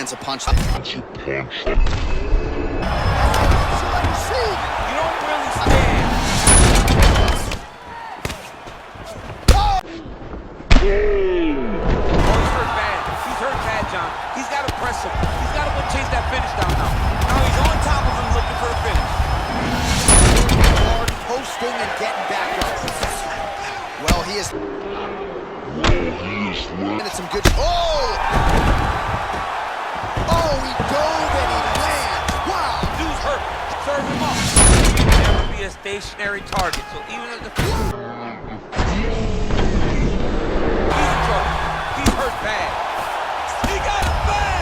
lands a punch. You don't really stand. Oh, he's hurt bad. He's hurt bad, John. He's got to press him. He's got to go chase that finish down now. Now he's on top of him looking for a finish. Hard posting and getting back up. Well, he is... And it's some good... Oh! Oh, he dove and he lands. Wow! Dude's hurt. Serve him up. He can never be a stationary target. So even if the... He's in trouble. He's hurt bad. He got it bad!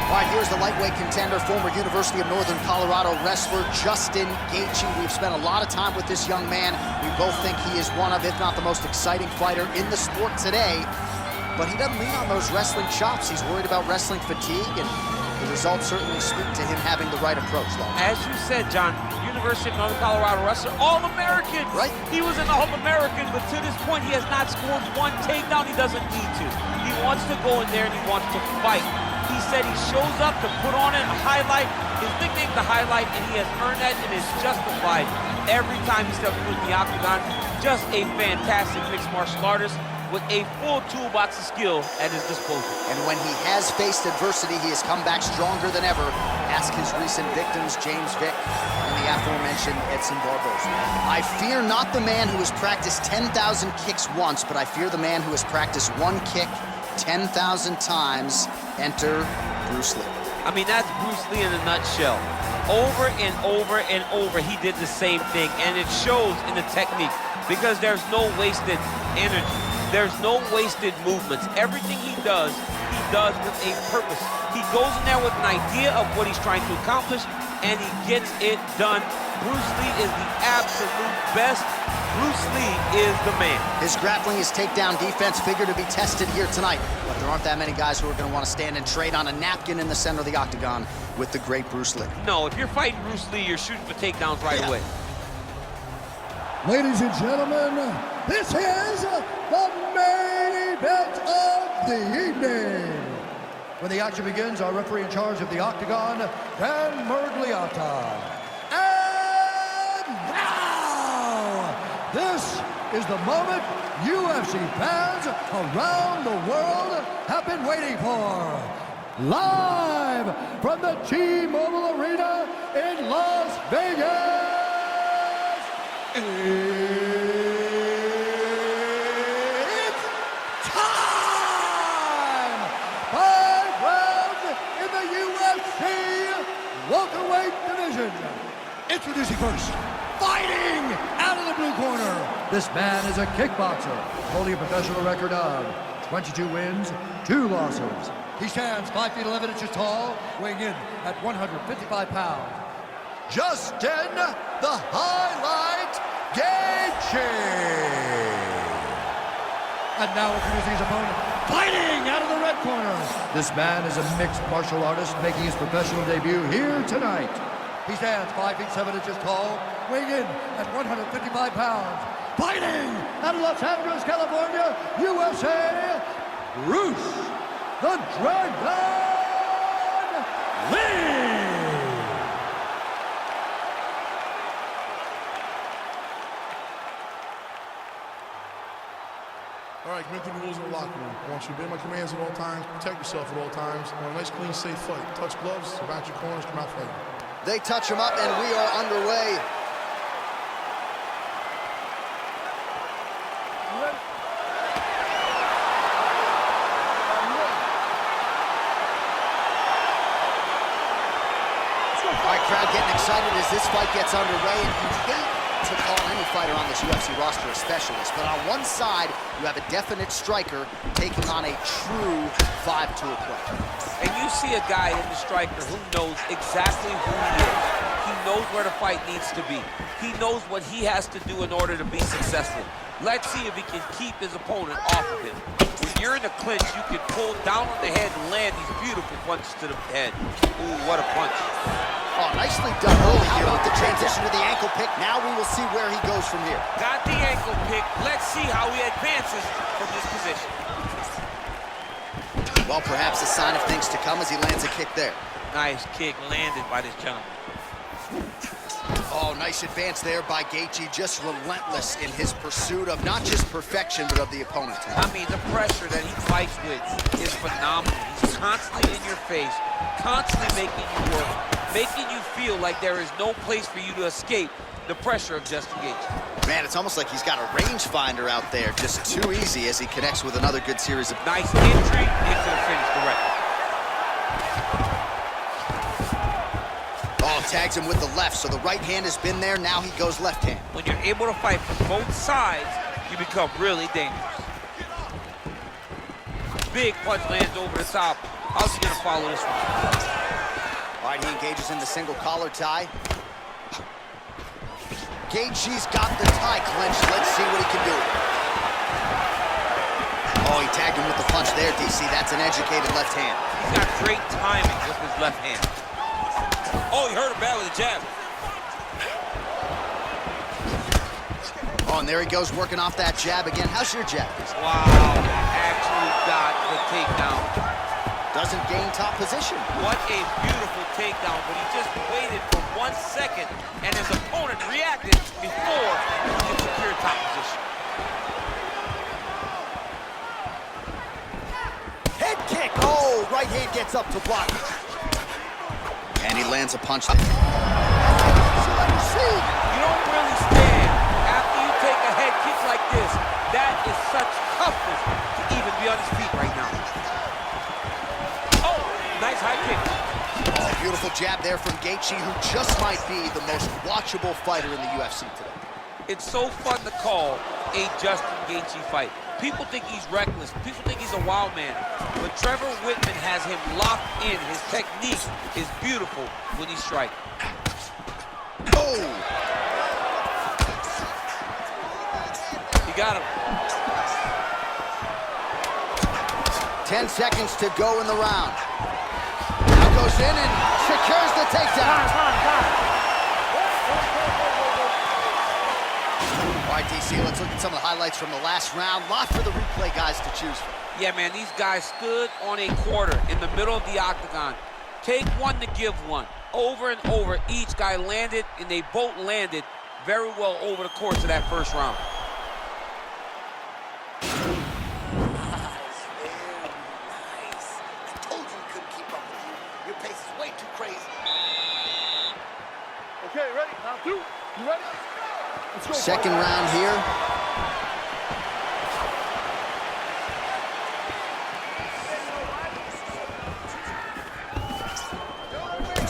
All right, here's the lightweight contender, former University of Northern Colorado wrestler Justin Gaethje. We've spent a lot of time with this young man. We both think he is one of, if not the most exciting fighter in the sport today. But he doesn't lean on those wrestling chops. He's worried about wrestling fatigue, and the results certainly speak to him having the right approach, though. As you said, John, University of Northern Colorado wrestler, All-American. Right. He was an All-American, but to this point, he has not scored one takedown. He doesn't need to. He wants to go in there and he wants to fight. He said he shows up to put on a highlight. His nickname's the highlight, and he has earned that and is justified every time he steps foot in the octagon. Just a fantastic mixed martial artist with a full toolbox of skill at his disposal. And when he has faced adversity, he has come back stronger than ever. Ask his recent victims, James Vick and the aforementioned Edson Barboza. I fear not the man who has practiced 10,000 kicks once, but I fear the man who has practiced one kick 10,000 times. Enter Bruce Lee. I mean, that's Bruce Lee in a nutshell. Over and over and over, he did the same thing, and it shows in the technique because there's no wasted energy. There's no wasted movements. Everything he does with a purpose. He goes in there with an idea of what he's trying to accomplish, and he gets it done. Bruce Lee is the absolute best. Bruce Lee is the man. His grappling, his takedown defense figure to be tested here tonight, but there aren't that many guys who are going to want to stand and trade on a napkin in the center of the octagon with the great Bruce Lee. No, if you're fighting Bruce Lee, you're shooting for takedowns right away. Ladies and gentlemen, this is the main event of the evening. When the action begins, our referee in charge of the octagon, Dan Mergliata. And now, this is the moment UFC fans around the world have been waiting for. Live from the T-Mobile Arena in Las Vegas. It's time! 5 rounds in the UFC welterweight division. Introducing first, fighting out of the blue corner. This man is a kickboxer, holding a professional record of 22 wins, 2 losses. He stands 5 feet 11 inches tall, weighing in at 155 pounds. Justin, the Highlight Gaethje. And now introducing his opponent, fighting out of the red corner. This man is a mixed martial artist making his professional debut here tonight. He stands 5 feet 7 inches tall, weighing in at 155 pounds. Fighting out of Los Angeles, California, USA, Bruce the Dragon Lee. All right, commit to the rules in the locker room. I want you to obey my commands at all times, protect yourself at all times. I want a nice, clean, safe fight. Touch gloves, surround your corners, come out fighting. They touch him up, and we are underway. All right, crowd getting excited as this fight gets underway, and you hate to call any fighter on this UFC roster a specialist, but on one side, you have a definite striker taking on a true 5-tool player. And you see a guy in the striker who knows exactly who he is. He knows where the fight needs to be. He knows what he has to do in order to be successful. Let's see if he can keep his opponent off of him. When you're in a clinch, you can pull down on the head and land these beautiful punches to the head. Ooh, what a punch. Oh, Nicely done early here with the transition to the ankle pick. Now we will see where he goes from here. Got the ankle pick. Let's see how he advances from this position. Well, perhaps a sign of things to come as he lands a kick there. Nice kick landed by this gentleman. Oh, nice advance there by Gaethje, just relentless in his pursuit of not just perfection, but of the opponent. I mean, the pressure that he fights with is phenomenal. He's constantly in your face, constantly making you work, making you feel like there is no place for you to escape the pressure of Justin Gaethje. Man, it's almost like he's got a rangefinder out there, just too easy as he connects with another good series of... Nice entry into the finish, correct. Oh, tags him with the left, so the right hand has been there, now he goes left hand. When you're able to fight from both sides, you become really dangerous. Big punch lands over the top. How's he gonna follow this one? All right, he engages in the single collar tie. Gaethje's got the tie clenched. Let's see what he can do. Oh, he tagged him with the punch there, DC. That's an educated left hand. He's got great timing with his left hand. Oh, he hurt him bad with a jab. Oh, and there he goes working off that jab again. How's your jab? Wow, actually got the takedown. Doesn't gain top position. What a beautiful takedown, but he just waited for 1 second, and his opponent reacted before he could secure top position. Head kick. Oh, right hand gets up to block. And he lands a punch there. You don't really stand after you take a head kick like this. That is such toughness to even be on his feet right now. Oh, nice high kick. Oh, beautiful jab there from Gaethje, who just might be the most watchable fighter in the UFC today. It's so fun to call a Justin Gaethje fight. People think he's reckless. People think he's a wild man. But Trevor Whitman has him locked in. His technique is beautiful when he strikes. Oh! He got him. 10 seconds to go in the round. Now goes in and secures the takedown. All right, DC, let's look at some of the highlights from the last round. Lot for the replay guys to choose from. Yeah, man, these guys stood on a quarter in the middle of the octagon. Take one to give one. Over and over, each guy landed, and they both landed very well over the course of that first round. Your pace is way too crazy. Okay, ready? Round two. You ready? Let's go. Second round here.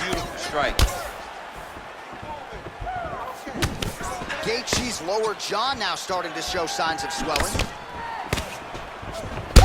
Beautiful strike. Gaethje's lower jaw now starting to show signs of swelling.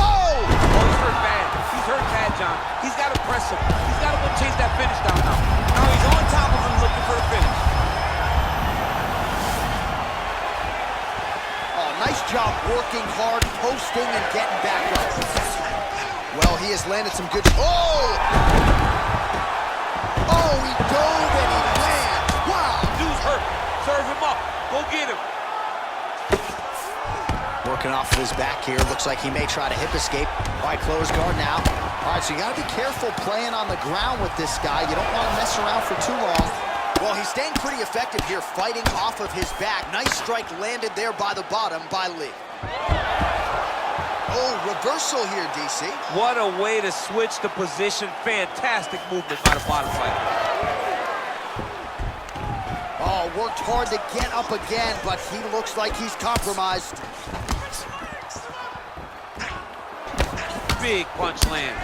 Oh! Oh, he's hurt bad. He's hurt bad, John. He's got to press him. He's got to go chase that finish down now. Now he's on top of him looking for the finish. Oh, nice job working hard, posting, and getting back up. Well, he has landed some good... Oh! Oh, he dove and he landed. Wow! Dude's hurt. Serve him up. Go get him. Working off of his back here. Looks like he may try to hip escape. All right, close guard now. All right, so you got to be careful playing on the ground with this guy. You don't want to mess around for too long. Well, he's staying pretty effective here, fighting off of his back. Nice strike landed there by the bottom by Lee. Oh, reversal here, DC. What a way to switch the position. Fantastic movement by the bottom fighter. Oh, worked hard to get up again, but he looks like he's compromised. Big punch land.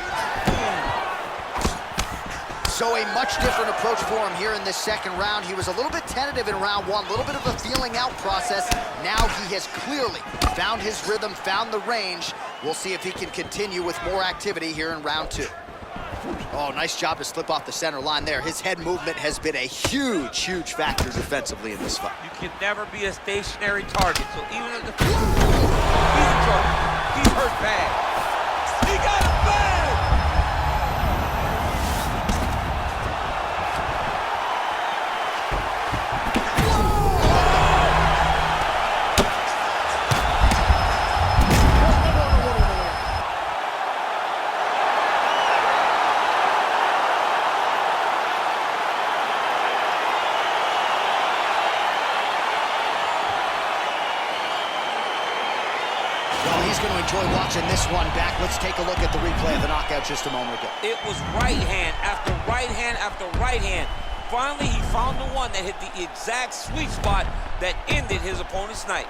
So a much different approach for him here in this second round. He was a little bit tentative in round one, a little bit of a feeling out process. Now he has clearly found his rhythm, found the range. We'll see if he can continue with more activity here in round two. Oh, nice job to slip off the center line there. His head movement has been a huge, huge factor defensively in this fight. You can never be a stationary target, so even if the he's in trouble. He's hurt bad. He got it bad! he's going to enjoy watching this one back. Let's take a look at the replay of the knockout just a moment ago. It was right hand after right hand after right hand. Finally, he found the one that hit the exact sweet spot that ended his opponent's night.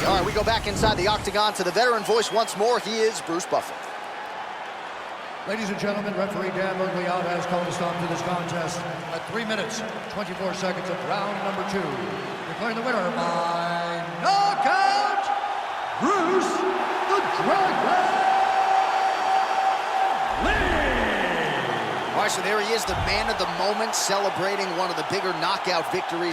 All right, we go back inside the octagon to the veteran voice once more. He is Bruce Buffer. Ladies and gentlemen, referee Dan Mergliata has called a stop to this contest at 3 minutes, 24 seconds of round number 2. Declaring the winner by knockout, Bruce the Dragon Lee! All right, so there he is, the man of the moment, celebrating one of the bigger knockout victories.